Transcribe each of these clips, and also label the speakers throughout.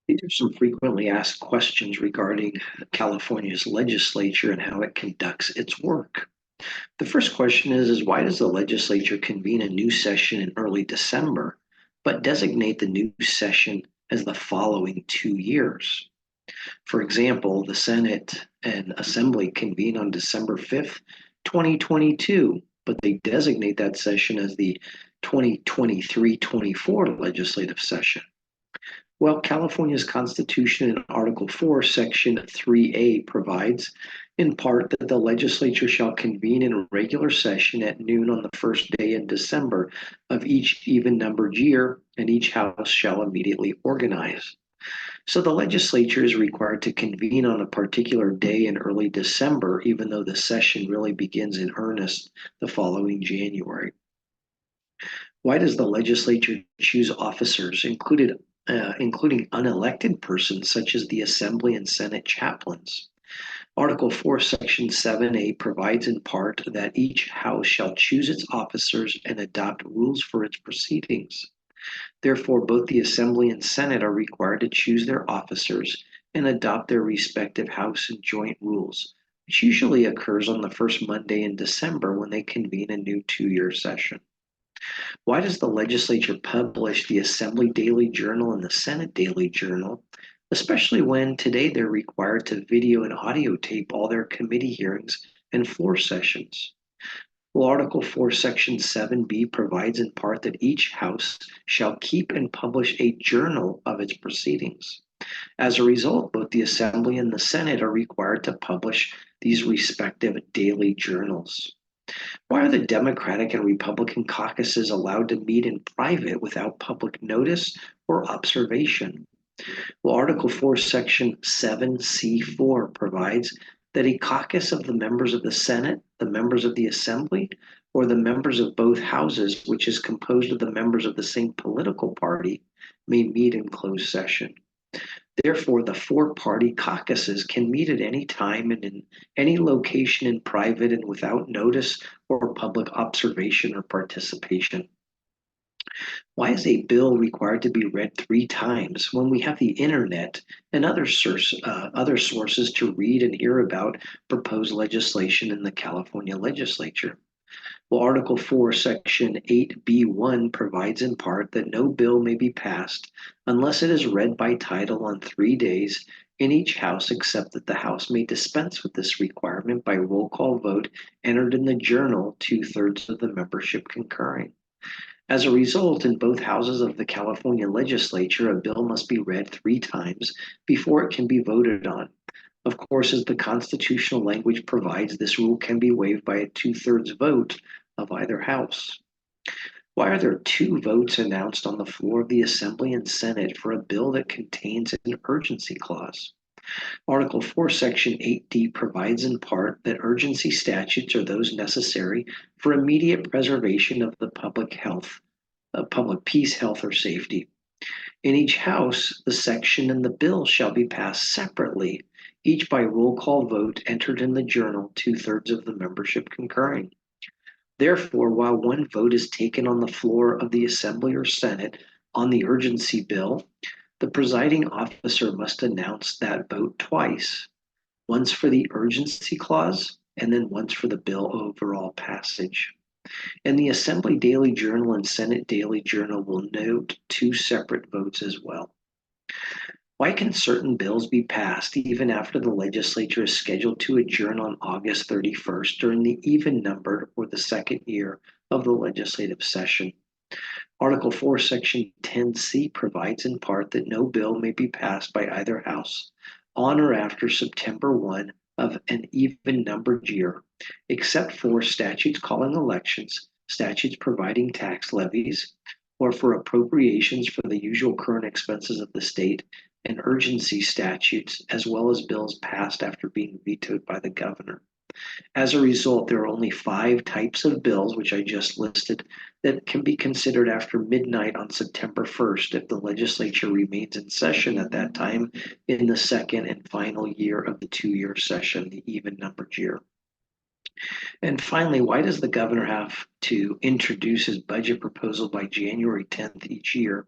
Speaker 1: These are some frequently asked questions regarding California's legislature and how it conducts its work. The first question is why does the legislature convene a new session in early December, but designate the new session as the following 2 years? For example, the Senate and Assembly convene on December 5th, 2022, but they designate that session as the 2023-24 legislative session. Well, California's Constitution in Article 4, Section 3A provides, in part, that the legislature shall convene in a regular session at noon on the first day in December of each even-numbered year, and each house shall immediately organize. So the legislature is required to convene on a particular day in early December, even though the session really begins in earnest the following January. Why does the legislature choose officers, including unelected persons such as the Assembly and Senate chaplains? Article 4, Section 7A provides in part that each House shall choose its officers and adopt rules for its proceedings. Therefore, both the Assembly and Senate are required to choose their officers and adopt their respective House and joint rules, which usually occurs on the first Monday in December when they convene a new 2-year session. Why does the legislature publish the Assembly Daily Journal and the Senate Daily Journal, especially when today they're required to video and audio tape all their committee hearings and floor sessions? Well, Article 4, Section 7B provides in part that each House shall keep and publish a journal of its proceedings. As a result, both the Assembly and the Senate are required to publish these respective daily journals. Why are the Democratic and Republican caucuses allowed to meet in private without public notice or observation? Well, Article 4, Section 7C4 provides that a caucus of the members of the Senate, the members of the Assembly, or the members of both houses, which is composed of the members of the same political party, may meet in closed session. Therefore, the four-party caucuses can meet at any time and in any location in private and without notice or public observation or participation. Why is a bill required to be read 3 times when we have the internet and other sources to read and hear about proposed legislation in the California legislature? Well, Article 4, Section 8B1 provides in part that no bill may be passed unless it is read by title on 3 days in each House, except that the House may dispense with this requirement by roll call vote entered in the journal, 2/3 of the membership concurring. As a result, in both houses of the California legislature, a bill must be read 3 times before it can be voted on. Of course, as the constitutional language provides, this rule can be waived by a 2/3 vote of either house. Why are there 2 votes announced on the floor of the Assembly and Senate for a bill that contains an urgency clause? Article 4, Section 8D provides in part that urgency statutes are those necessary for immediate preservation of the public peace, health, or safety. In each House, the section and the bill shall be passed separately, each by roll call vote entered in the journal, 2/3 of the membership concurring. Therefore, while one vote is taken on the floor of the Assembly or Senate on the urgency bill, the presiding officer must announce that vote twice, once for the urgency clause and then once for the bill overall passage. And the Assembly Daily Journal and Senate Daily Journal will note 2 separate votes as well. Why can certain bills be passed even after the legislature is scheduled to adjourn on August 31st during the even-numbered or the second year of the legislative session? Article 4, Section 10C provides in part that no bill may be passed by either House on or after September 1 of an even-numbered year, except for statutes calling elections, statutes providing tax levies, or for appropriations for the usual current expenses of the state, and urgency statutes, as well as bills passed after being vetoed by the governor. As a result, there are only 5 types of bills, which I just listed, that can be considered after midnight on September 1st if the legislature remains in session at that time in the second and final year of the 2-year session, the even-numbered year. And finally, why does the governor have to introduce his budget proposal by January 10th each year?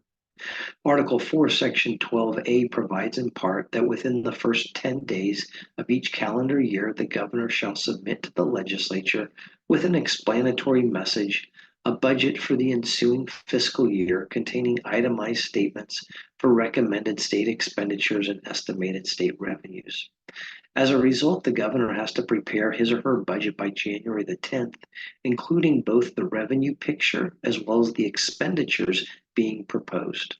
Speaker 1: Article 4, Section 12A provides in part that within the first 10 days of each calendar year, the governor shall submit to the legislature with an explanatory message, a budget for the ensuing fiscal year containing itemized statements for recommended state expenditures and estimated state revenues. As a result, the governor has to prepare his or her budget by January the 10th, including both the revenue picture as well as the expenditures being proposed.